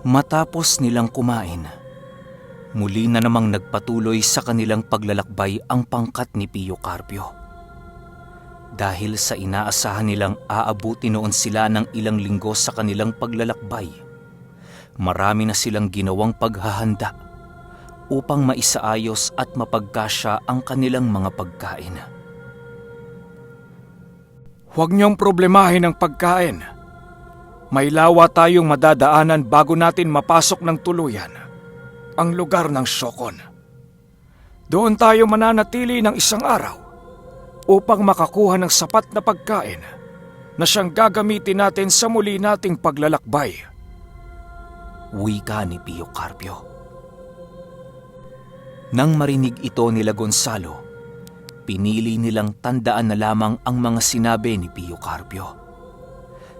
Matapos nilang kumain, muli na namang nagpatuloy sa kanilang paglalakbay ang pangkat ni Pio Carpio. Dahil sa inaasahan nilang aabuti noon sila ng ilang linggo sa kanilang paglalakbay, marami na silang ginawang paghahanda upang maisaayos at mapagkasya ang kanilang mga pagkain. Huwag niyong problemahin ang pagkain. May lawa tayong madadaanan bago natin mapasok ng tuluyan ang lugar ng Shokon. Doon tayo mananatili ng isang araw upang makakuha ng sapat na pagkain na siyang gagamitin natin sa muli nating paglalakbay. Wika ni Pio Carpio. Nang marinig ito nila Gonzalo, pinili nilang tandaan na lamang ang mga sinabi ni Pio Carpio.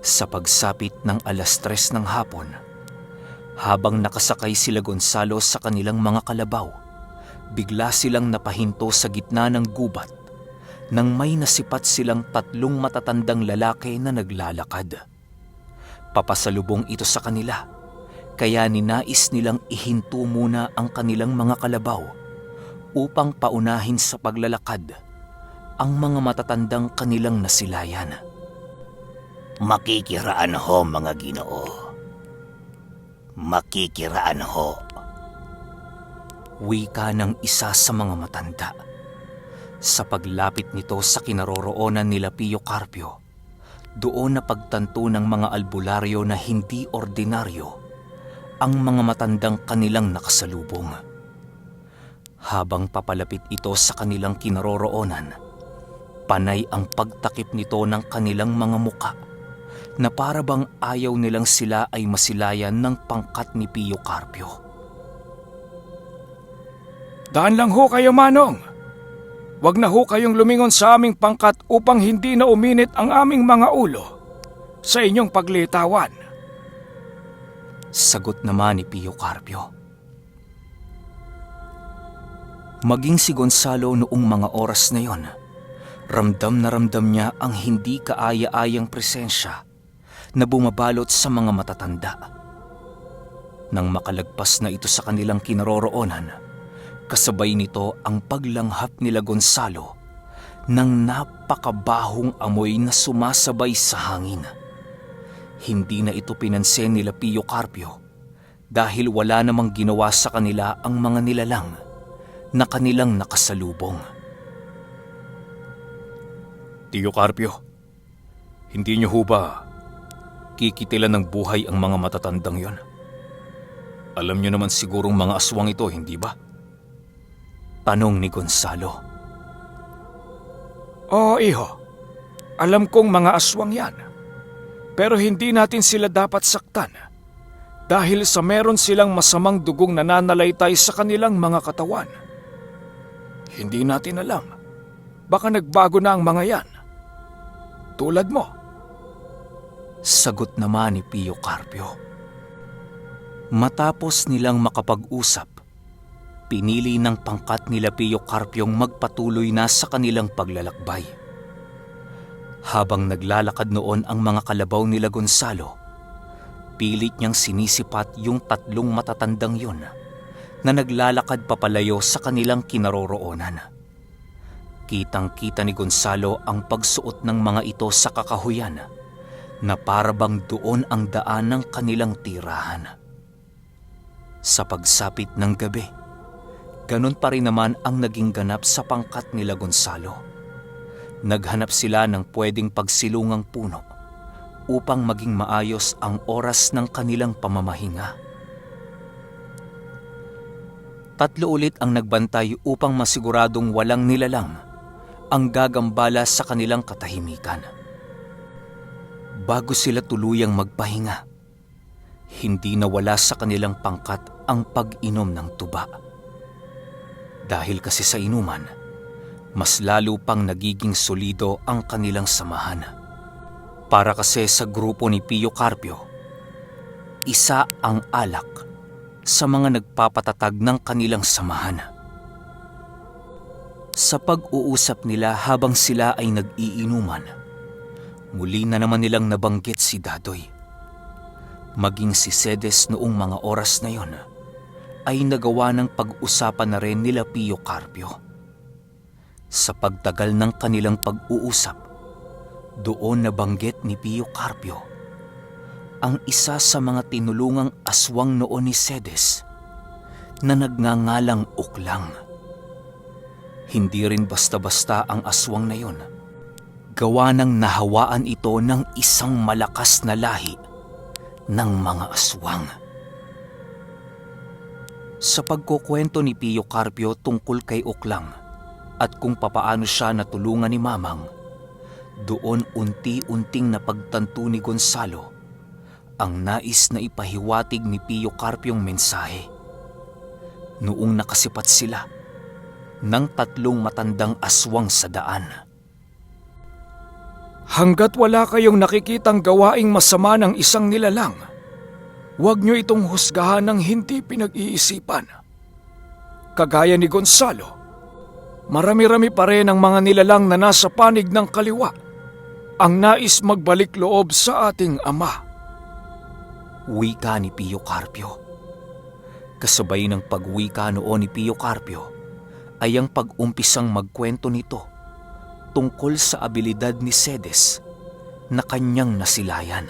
Sa pagsapit ng 3:00 ng hapon, habang nakasakay sila Gonzalo sa kanilang mga kalabaw, bigla silang napahinto sa gitna ng gubat nang may nasipat silang 3 matatandang lalaki na naglalakad. Papasalubong ito sa kanila, kaya ninais nilang ihinto muna ang kanilang mga kalabaw upang paunahin sa paglalakad ang mga matatandang kanilang nasilayan. Makikiraan ho, mga Ginoo. Makikiraan ho. Wika ng isa sa mga matanda. Sa paglapit nito sa kinaroroonan nila Pio Carpio, doon na pagtanto ng mga albularyo na hindi ordinaryo ang mga matandang kanilang nakasalubong. Habang papalapit ito sa kanilang kinaroroonan, panay ang pagtakip nito ng kanilang mga muka na para bang ayaw nilang sila ay masilayan ng pangkat ni Pio Carpio. Daan lang ho kayo, Manong. Huwag na ho kayong lumingon sa aming pangkat upang hindi na uminit ang aming mga ulo sa inyong paglitawan. Sagot naman ni Pio Carpio. Maging si Gonzalo noong mga oras na yon, ramdam na ramdam niya ang hindi kaaya-ayang presensya na bumabalot sa mga matatanda. Nang makalagpas na ito sa kanilang kinaroroonan, kasabay nito ang paglanghap nila Gonzalo ng napakabahong amoy na sumasabay sa hangin. Hindi na ito pinansin nila Pio Carpio dahil wala namang ginawa sa kanila ang mga nilalang na kanilang nakasalubong. Pio Carpio, hindi niyo ho ba kikitilan ng buhay ang mga matatandang yon? Alam niyo naman sigurong mga aswang ito, hindi ba? Tanong ni Gonzalo. Oo, iho. Alam kong mga aswang yan. Pero hindi natin sila dapat saktan dahil sa meron silang masamang dugong nananalaytay sa kanilang mga katawan. Hindi natin alam. Baka nagbago na ang mga yan. Tulad mo. Sagot naman ni Pio Carpio. Matapos nilang makapag-usap, pinili ng pangkat nila Pio Carpiong magpatuloy na sa kanilang paglalakbay. Habang naglalakad noon ang mga kalabaw nila Gonzalo, pilit niyang sinisipat yung 3 matatandang yon na naglalakad papalayo sa kanilang kinaroroonan. Kitang-kita ni Gonzalo ang pagsuot ng mga ito sa kakahuyan na parabang doon ang daan ng kanilang tirahan. Sa pagsapit ng gabi, ganun pa rin naman ang naging ganap sa pangkat nila Gonzalo. Naghanap sila ng pwedeng pagsilungang puno upang maging maayos ang oras ng kanilang pamamahinga. 3 ulit ang nagbantay upang masiguradong walang nilalang ang gagambala sa kanilang katahimikan. Bago sila tuluyang magpahinga, hindi nawala sa kanilang pangkat ang pag-inom ng tuba. Dahil kasi sa inuman, mas lalo pang nagiging solido ang kanilang samahan. Para kasi sa grupo ni Pio Carpio, isa ang alak sa mga nagpapatatag ng kanilang samahan. Sa pag-uusap nila habang sila ay nag-iinuman, muli na naman nilang nabanggit si Dadoy. Maging si Cedes noong mga oras na yon ay nagawa ng pag-usapan na rin nila Pio Carpio. Sa pagtagal ng kanilang pag-uusap, doon nabanggit ni Pio Carpio ang isa sa mga tinulungang aswang noon ni Cedes na nagngangalang Uklang. Hindi rin basta-basta ang aswang na yon. Gawa ng nahawaan ito ng isang malakas na lahi ng mga aswang. Sa pagkukwento ni Pio Carpio tungkol kay Uklang at kung papaano siya natulungan ni Mamang, doon unti-unting napagtanto ni Gonzalo ang nais na ipahiwatig ni Pio Carpiong mensahe. Noong nakasipat sila ng 3 matandang aswang sa daan. Hanggat wala kayong nakikitang gawaing masama ng isang nilalang, huwag niyo itong husgahan ng hindi pinag-iisipan. Kagaya ni Gonzalo, marami-rami pa rin ang mga nilalang na nasa panig ng kaliwa ang nais magbalik loob sa ating Ama. Wika ni Pio Carpio. Kasabay ng pagwika noon ni Pio Carpio ay ang pag-umpisang magkwento nito tungkol sa abilidad ni Cedes na kanyang nasilayan.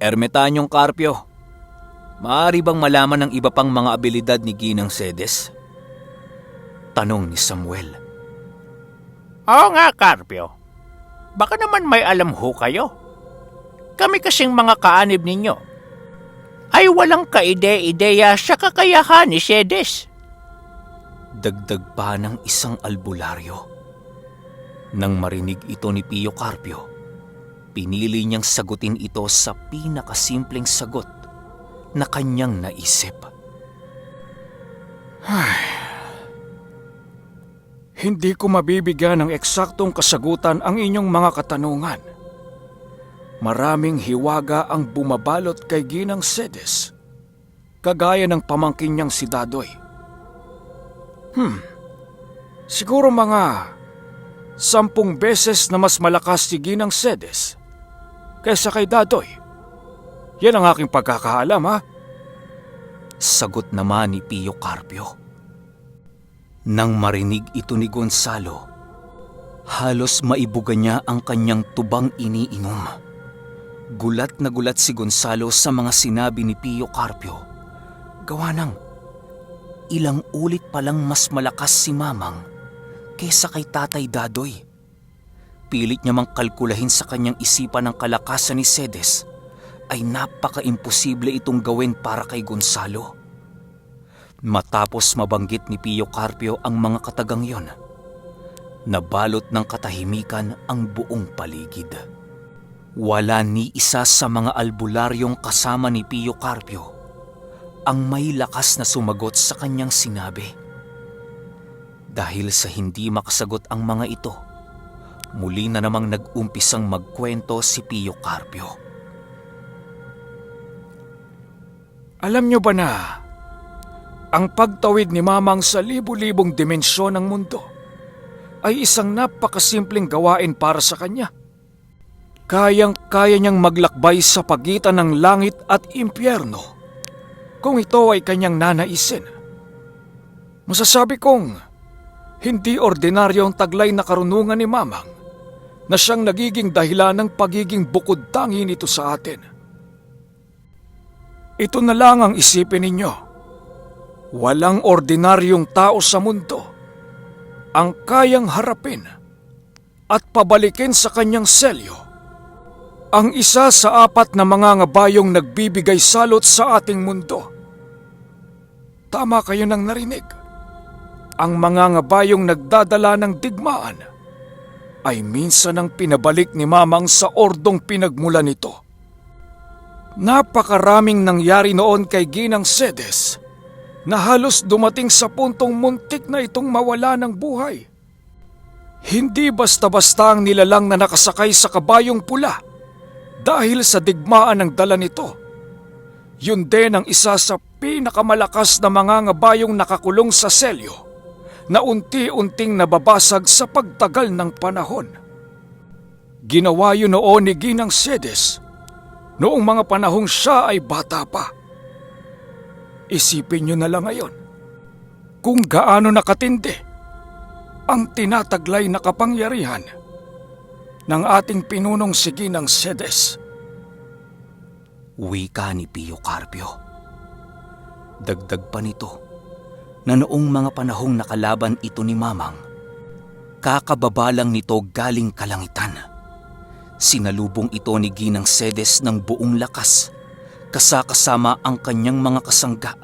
Ermetanyong Carpio, maaari bang malaman ng iba pang mga abilidad ni Ginang Cedes? Tanong ni Samuel. Oo nga, Carpio. Baka naman may alam ho kayo. Kami kasing mga kaanib ninyo ay walang kaide-ideya sa kakayahan ni Cedes. Dagdag pa ng isang albularyo. Nang marinig ito ni Pio Carpio, pinili niyang sagutin ito sa pinakasimpleng sagot na kanyang naisip. Hindi ko mabibigyan ng eksaktong kasagutan ang inyong mga katanungan. Maraming hiwaga ang bumabalot kay Ginang Cedes, kagaya ng pamangkin niyang si Dadoy. Siguro mga 10 beses na mas malakas si Ginang Cedes kaysa kay Dadoy. Yan ang aking pagkakaalam, ha? Sagot naman ni Pio Carpio. Nang marinig ito ni Gonzalo, halos maibuga niya ang kanyang tubang iniinom. Gulat na gulat si Gonzalo sa mga sinabi ni Pio Carpio. Gawa ng ilang ulit palang mas malakas si Mamang kaysa kay Tatay Dadoy. Pilit niya mang kalkulahin sa kanyang isipan ang kalakasan ni Cedes ay napaka-imposible itong gawin para kay Gonzalo. Matapos mabanggit ni Pio Carpio ang mga katagang yon, nabalot ng katahimikan ang buong paligid. Wala ni isa sa mga albularyong kasama ni Pio Carpio ang may lakas na sumagot sa kanyang sinabi. Dahil sa hindi makasagot ang mga ito, muli na namang nag-umpisang magkwento si Pio Carpio. Alam niyo ba na ang pagtawid ni Mamang sa libu-libong dimensyon ng mundo ay isang napakasimpleng gawain para sa kanya? Kayang-kaya niyang maglakbay sa pagitan ng langit at impyerno kung ito ay kanyang nanaisin. Masasabi kong hindi ordinaryo ang taglay na karunungan ni Mamang na siyang nagiging dahilan ng pagiging bukod tangi nito sa atin. Ito na lang ang isipin ninyo. Walang ordinaryong tao sa mundo ang kayang harapin at pabalikin sa kanyang selyo ang isa sa 4 na mga ngabayong nagbibigay salot sa ating mundo. Tama kayo nang narinig. Ang mga ngabayong nagdadala ng digmaan ay minsan ang pinabalik ni Mamang sa ordong pinagmula nito. Napakaraming nangyari noon kay Ginang Cedes na halos dumating sa puntong muntik na itong mawala ng buhay. Hindi basta-basta ang nilalang na nakasakay sa kabayong pula dahil sa digmaan ng dala nito. Yun din ang isa sa pinakamalakas na mga ngabayong nakakulong sa selyo na unti-unting nababasag sa pagtagal ng panahon. Ginawa yun noon ni Ginang Cedes noong mga panahong siya ay bata pa. Isipin niyo na lang ngayon kung gaano nakatindi ang tinataglay na kapangyarihan ng ating pinunong si Ginang Cedes. Wika ni Pio Carpio. Dagdag pa nito na noong mga panahong nakalaban ito ni Mamang, kakababalang nito galing kalangitan. Sinalubong ito ni Ginang Cedes ng buong lakas, kasama ang kanyang mga kasangga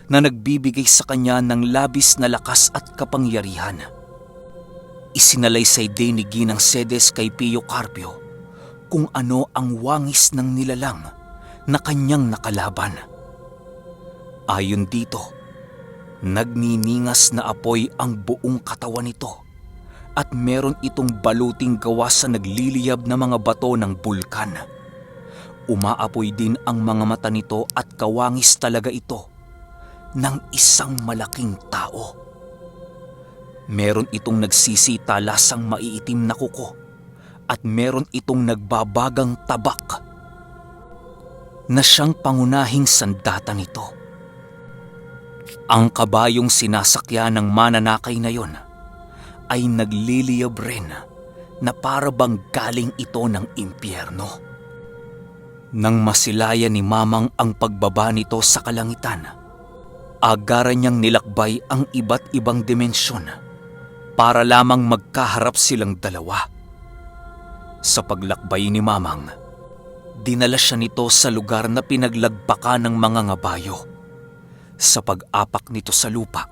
na nagbibigay sa kanya ng labis na lakas at kapangyarihan. Isinalaysay din ni Ginang Cedes kay Pio Carpio kung ano ang wangis ng nilalang na kanyang nakalaban. Ayon dito, nagniningas na apoy ang buong katawan nito at meron itong baluting gawa sa nagliliyab na mga bato ng bulkan. Umaapoy din ang mga mata nito at kawangis talaga ito ng isang malaking tao. Meron itong nagsisitalasang maiitim na kuko at meron itong nagbabagang tabak na siyang pangunahing sandata nito. Ang kabayong sinasakyan ng mananakay na yon ay nagliliyab rin na para bang galing ito ng impyerno. Nang masilayan ni Mamang ang pagbaba nito sa kalangitan, agaran niyang nilakbay ang iba't ibang dimensyon para lamang magkaharap silang dalawa. Sa paglakbay ni Mamang, dinala siya nito sa lugar na pinaglagpakan ng mga ngabayo. Sa pag-apak nito sa lupa,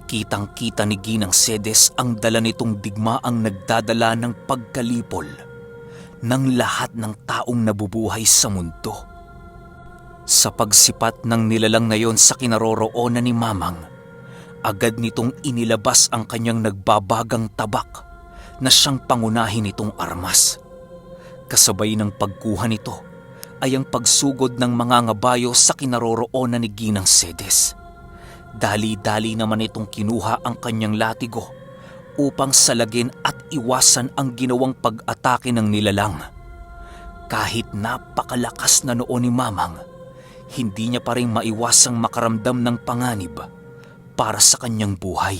kitang-kita ni Ginang Cedes ang dala nitong digmaang nagdadala ng pagkalipol ng lahat ng taong nabubuhay sa mundo. Sa pagsipat ng nilalang na yon sa kinaroroonan ni Mamang, agad nitong inilabas ang kanyang nagbabagang tabak na siyang pangunahin nitong armas. Kasabay ng pagkuha nito ay ang pagsugod ng mga ngabayo sa kinaroroonan ni Ginang Cedes. Dali-dali naman itong kinuha ang kanyang latigo upang salagin at iwasan ang ginawang pag-atake ng nilalang. Kahit napakalakas na noo ni Mamang, hindi niya pa rin maiwasang makaramdam ng panganib para sa kanyang buhay.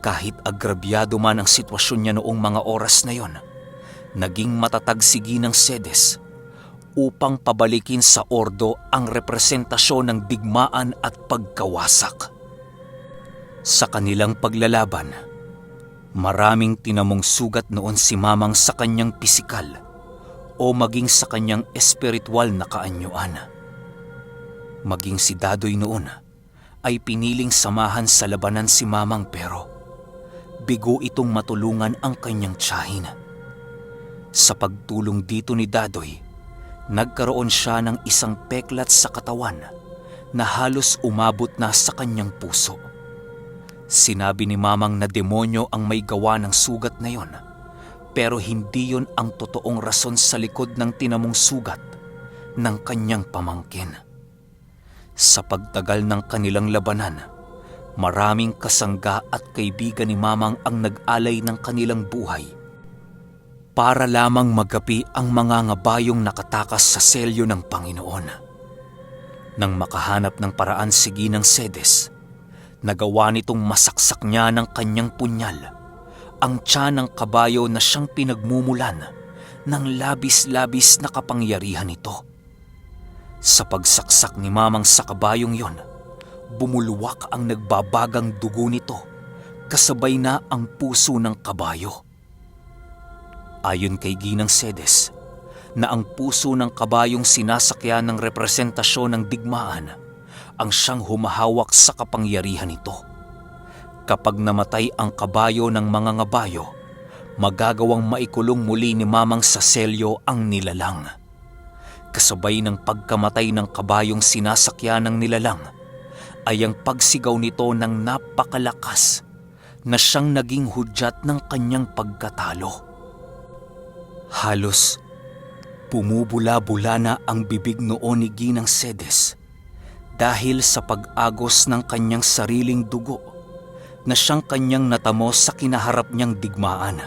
Kahit agrabyado man ang sitwasyon niya noong mga oras na yon, naging matatag si Ginang Cedes upang pabalikin sa ordo ang representasyon ng digmaan at pagkawasak. Sa kanilang paglalaban, maraming tinamong sugat noon si Mamang sa kanyang pisikal o maging sa kanyang espiritual na kaanyuan. Maging si Dadoy noon ay piniling samahan sa labanan si Mamang pero bigo itong matulungan ang kanyang tiyahin. Sa pagtulong dito ni Dadoy, nagkaroon siya ng isang peklat sa katawan na halos umabot na sa kanyang puso. Sinabi ni Mamang na demonyo ang may gawa ng sugat na yon, pero hindi yon ang totoong rason sa likod ng tinamong sugat ng kanyang pamangkin. Sa pagtagal ng kanilang labanan, maraming kasangga at kaibigan ni Mamang ang nag-alay ng kanilang buhay para lamang magapi ang mga ngabayong nakatakas sa selyo ng Panginoon. Nang makahanap ng paraan si Ginang Cedes, nagawa nitong masaksak niya ng kanyang punyal ang tiyan ng kabayo na siyang pinagmumulan ng labis-labis na kapangyarihan nito. Sa pagsaksak ni Mamang sa kabayong yon, bumulwak ang nagbabagang dugo nito, kasabay na ang puso ng kabayo. Ayon kay Ginang Cedes, na ang puso ng kabayong sinasakyan ng representasyon ng digmaan ang siyang humahawak sa kapangyarihan nito. Kapag namatay ang kabayo ng mga ngabayo, magagawang maikulong muli ni Mamang sa selyo ang nilalang. Kasabay ng pagkamatay ng kabayong sinasakyan ng nilalang, ay ang pagsigaw nito ng napakalakas na siyang naging hudyat ng kanyang pagkatalo. Halos pumubula-bula na ang bibig noon ni Ginang Cedes dahil sa pag-agos ng kanyang sariling dugo na siyang kanyang natamo sa kinaharap niyang digmaan.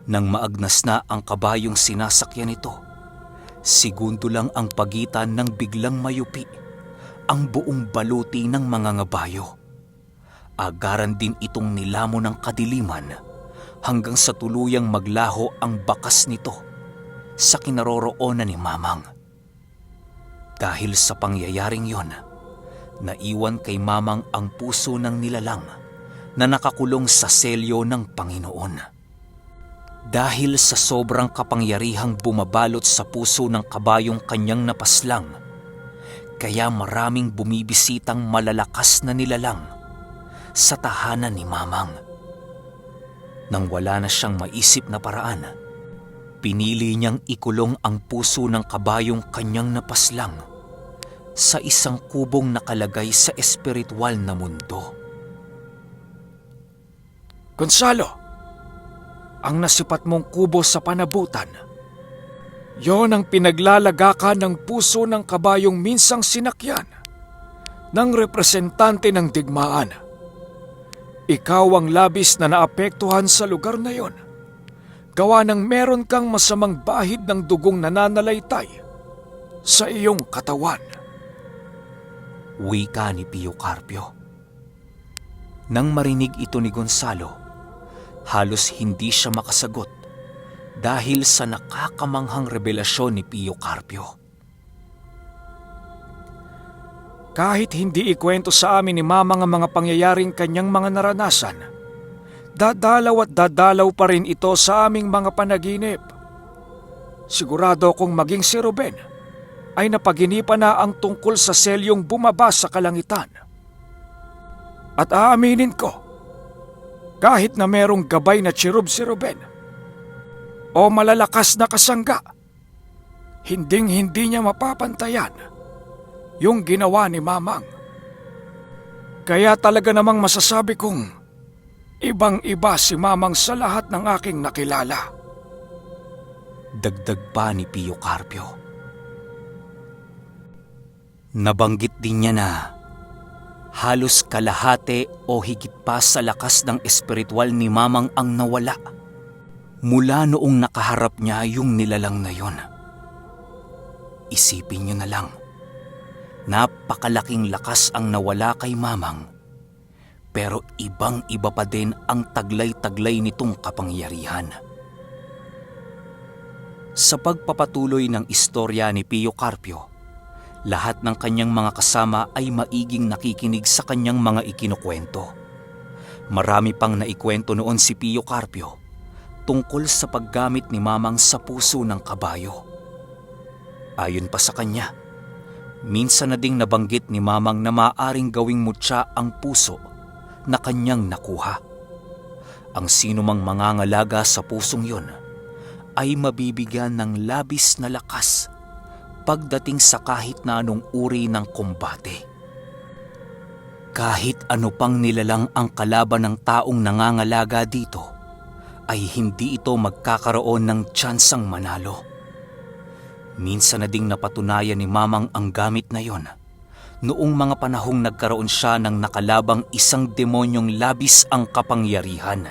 Nang maagnas na ang kabayong sinasakyan nito, Segundo lang ang pagitan ng biglang mayupi ang buong baluti ng mga ngabayo. Agaran din itong nilamon ng kadiliman hanggang sa tuluyang maglaho ang bakas nito sa kinaroroonan ni Mamang. Dahil sa pangyayaring yon, naiwan kay Mamang ang puso ng nilalang na nakakulong sa selyo ng Panginoon. Dahil sa sobrang kapangyarihang bumabalot sa puso ng kabayong kanyang napaslang, kaya maraming bumibisitang malalakas na nilalang sa tahanan ni Mamang. Nang wala na siyang maisip na paraan, pinili niyang ikulong ang puso ng kabayong kanyang napaslang sa isang kubong nakalagay sa espiritual na mundo. Gonzalo, ang nasipat mong kubo sa panabutan, yon ang pinaglalagakan ng puso ng kabayong minsang sinakyan ng representante ng digmaan. Ikaw ang labis na naapektuhan sa lugar na yon, gawa ng meron kang masamang bahid ng dugong nananalaytay sa iyong katawan. Wika ni Pio Carpio. Nang marinig ito ni Gonzalo, halos hindi siya makasagot dahil sa nakakamanghang revelasyon ni Pio Carpio. Kahit hindi ikwento sa amin ni Mamang ang mga pangyayaring kanyang mga naranasan, dadalaw at dadalaw pa rin ito sa aming mga panaginip. Sigurado kung maging si Ruben ay napaginipan na ang tungkol sa selyong bumaba sa kalangitan. At aaminin ko, kahit na merong gabay na tsirub si Ruben o malalakas na kasangga, hinding-hindi niya mapapantayan yung ginawa ni Mamang. Kaya talaga namang masasabi kong ibang-iba si Mamang sa lahat ng aking nakilala. Dagdag pa ni Pio Carpio. Nabanggit din niya na halos kalahati o higit pa sa lakas ng espiritual ni Mamang ang nawala mula noong nakaharap niya yung nilalang na yon. Isipin niyo na lang, napakalaking lakas ang nawala kay Mamang, pero ibang-iba pa din ang taglay-taglay nitong kapangyarihan. Sa pagpapatuloy ng istorya ni Pio Carpio, lahat ng kanyang mga kasama ay maiging nakikinig sa kanyang mga ikinukwento. Marami pang naikwento noon si Pio Carpio tungkol sa paggamit ni Mamang sa puso ng kabayo. Ayon pa sa kanya, minsan na ding nabanggit ni Mamang na maaaring gawing mutya ang puso na kanyang nakuha. Ang sinumang mangangalaga sa pusong yon ay mabibigyan ng labis na lakas pagdating sa kahit na anong uri ng kumbate. Kahit ano pang nilalang ang kalaban ng taong nangangalaga dito, ay hindi ito magkakaroon ng tsansang manalo. Minsan na ding napatunayan ni Mamang ang gamit na yon noong mga panahong nagkaroon siya ng nakalabang isang demonyong labis ang kapangyarihan.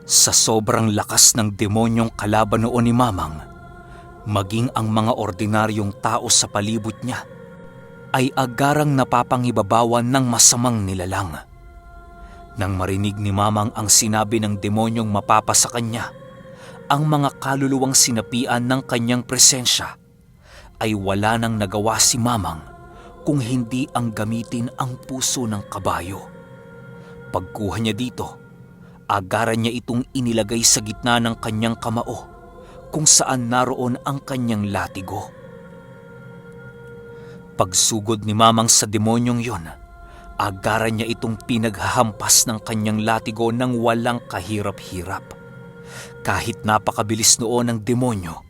Sa sobrang lakas ng demonyong kalaban noon ni Mamang, maging ang mga ordinaryong tao sa palibot niya ay agarang napapangibabawan ng masamang nilalang. Nang marinig ni Mamang ang sinabi ng demonyong mapapa sa kanya, ang mga kaluluwang sinapian ng kanyang presensya, ay wala nang nagawa si Mamang kung hindi ang gamitin ang puso ng kabayo. Pagkuha niya dito, agaran niya itong inilagay sa gitna ng kanyang kamao kung saan naroon ang kanyang latigo. Pagsugod ni Mamang sa demonyong yon, agaran niya itong pinaghahampas ng kanyang latigo ng walang kahirap-hirap. Kahit napakabilis noon ng demonyo,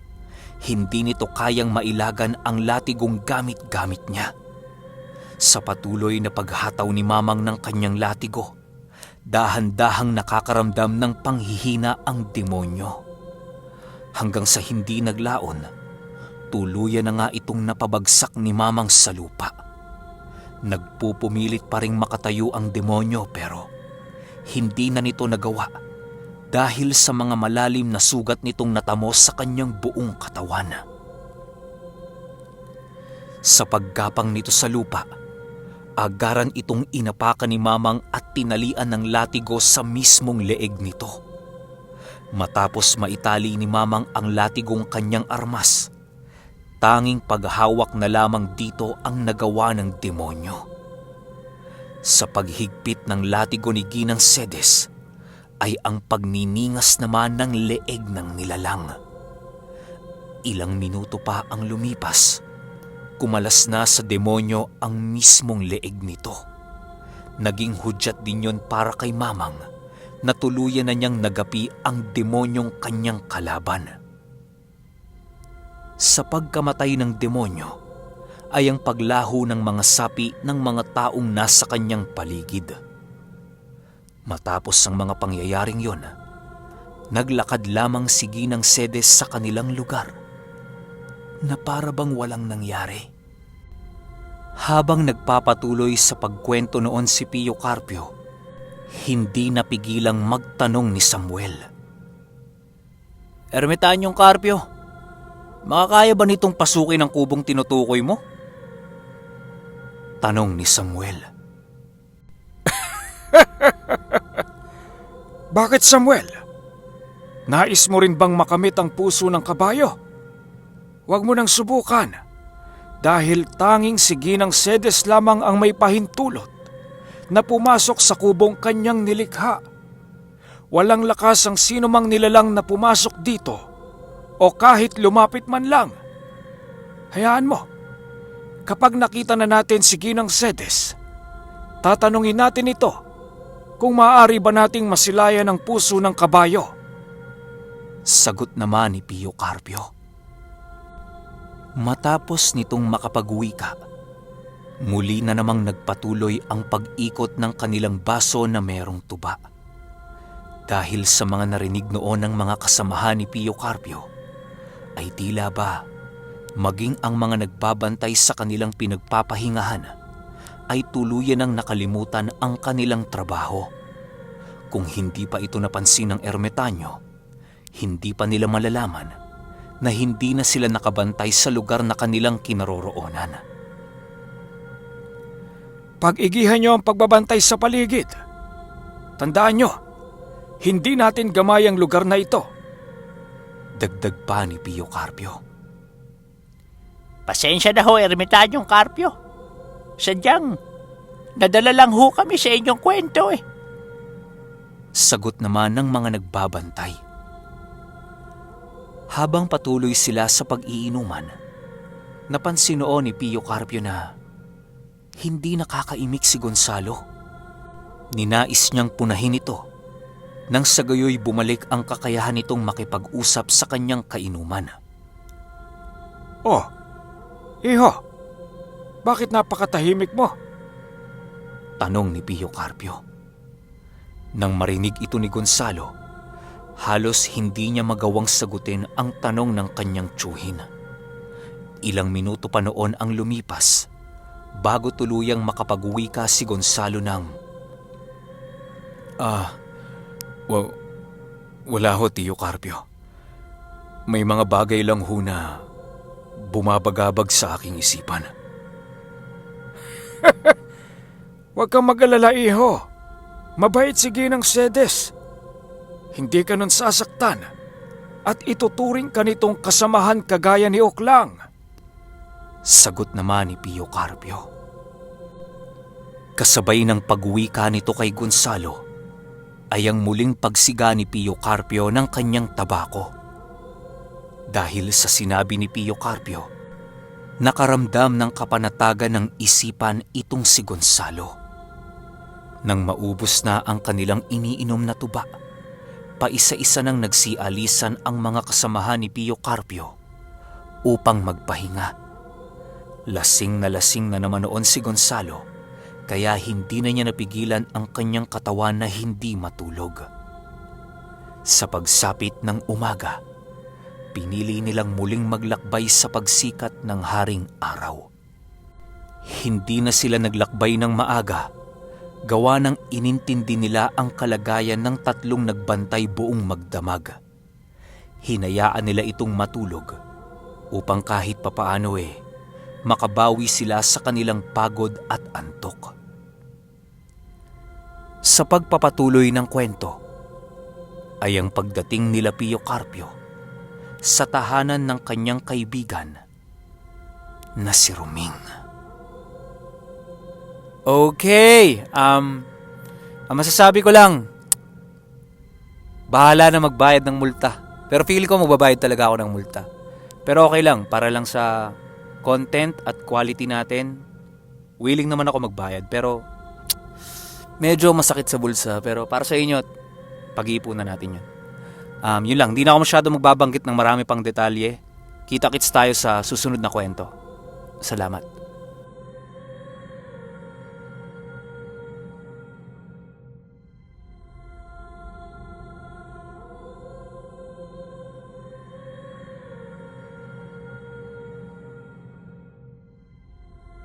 hindi nito kayang mailagan ang latigong gamit-gamit niya. Sa patuloy na paghataw ni Mamang ng kanyang latigo, dahan-dahang nakakaramdam ng panghihina ang demonyo. Hanggang sa hindi naglaon, tuluyan na nga itong napabagsak ni Mamang sa lupa. Nagpupumilit pa ring makatayo ang demonyo pero hindi na nito nagawa dahil sa mga malalim na sugat nitong natamo sa kanyang buong katawan. Sa paggapang nito sa lupa, agaran itong inapakan ni Mamang at tinalian ng latigo sa mismong leeg nito. Matapos maitali ni Mamang ang latigong kanyang armas, tanging paghawak na lamang dito ang nagawa ng demonyo. Sa paghigpit ng latigo ni Ginang Cedes ay ang pagniningas naman ng leeg ng nilalang. Ilang minuto pa ang lumipas, kumalas na sa demonyo ang mismong leeg nito. Naging hudyat din yon para kay Mamang na tuluyan na niyang nagapi ang demonyong kanyang kalaban. Sa pagkamatay ng demonyo ay ang paglaho ng mga sapi ng mga taong nasa kanyang paligid. Matapos ang mga pangyayaring yon, naglakad lamang si Ginang Cedes sa kanilang lugar na para bang walang nangyari. Habang nagpapatuloy sa pagkwento noon si Pio Carpio, hindi napigilang magtanong ni Samuel. Ermitanyong Carpio, makakaya ba nitong pasukin ang kubong tinutukoy mo? Tanong ni Samuel. Bakit, Samuel? Nais mo rin bang makamit ang puso ng kabayo? Huwag mo nang subukan, dahil tanging si Ginang Cedes lamang ang may pahintulot na pumasok sa kubong kanyang nilikha. Walang lakas ang sino mang nilalang na pumasok dito o kahit lumapit man lang. Hayaan mo, kapag nakita na natin si Ginang Cedes, tatanungin natin ito kung maaari ba nating masilayan ang puso ng kabayo. Sagot naman ni Pio Carpio. Matapos nitong makapag-wika, muli na namang nagpatuloy ang pag-ikot ng kanilang baso na merong tuba. Dahil sa mga narinig noon ng mga kasamahan ni Pio Carpio, ay tila ba maging ang mga nagbabantay sa kanilang pinagpapahingahan ay tuluyan ng nakalimutan ang kanilang trabaho. Kung hindi pa ito napansin ng ermitanyo, hindi pa nila malalaman na hindi na sila nakabantay sa lugar na kanilang kinaroroonan. Pag-igihan niyo ang pagbabantay sa paligid. Tandaan niyo, hindi natin gamay ang lugar na ito. Dagdag pa ni Pio Carpio. Pasensya na ho, Ermitanyong Carpio. Sadyang, nadala lang ho kami sa inyong kwento eh. Sagot naman ng mga nagbabantay. Habang patuloy sila sa pag-iinuman, napansin noon ni Pio Carpio na hindi nakakaimik si Gonzalo. Ninais niyang punahin ito nang sa gayoy bumalik ang kakayahan nitong makipag-usap sa kanyang kainuman. Oh, iho, bakit napakatahimik mo? Tanong ni Pio Carpio. Nang marinig ito ni Gonzalo, halos hindi niya magawang sagutin ang tanong ng kanyang tiyuhin. Ilang minuto pa noon ang lumipas bago tuluyang makapag-wika si Gonzalo ng, wala ho, Tio Carpio. May mga bagay lang ho na bumabagabag sa aking isipan. Huwag kang mag-alala, iho. Mabait si Ginang Cedes. Hindi ka nun sasaktan at ituturing ka nitong kasamahan kagaya ni Oklang. Sagot naman ni Pio Carpio. Kasabay ng pagwika nito kay Gonzalo ay ang muling pagsiga ni Pio Carpio ng kanyang tabako. Dahil sa sinabi ni Pio Carpio, nakaramdam ng kapanatagan ng isipan itong si Gonzalo. Nang maubos na ang kanilang iniinom na tuba, paisa-isa nang nagsialisan ang mga kasamahan ni Pio Carpio upang magpahinga. Lasing na naman noon si Gonzalo, kaya hindi na niya napigilan ang kanyang katawan na hindi matulog. Sa pagsapit ng umaga, pinili nilang muling maglakbay sa pagsikat ng haring araw. Hindi na sila naglakbay ng maaga, gawa ng inintindi nila ang kalagayan ng tatlong nagbantay buong magdamag. Hinayaan nila itong matulog upang kahit papaano makabawi sila sa kanilang pagod at antok. Sa pagpapatuloy ng kwento, ay ang pagdating nila Pio Carpio sa tahanan ng kanyang kaibigan na si Ruming. Okay, ang masasabi ko lang, bahala na magbayad ng multa. Pero feeling ko magbabayad talaga ako ng multa. Pero okay lang, para lang sa content at quality natin, willing naman ako magbayad. Pero medyo masakit sa bulsa. Pero para sa inyo, pag-iipunan natin yun. Yun lang, di na ako masyado magbabanggit ng marami pang detalye. Kita-kits tayo sa susunod na kwento. Salamat.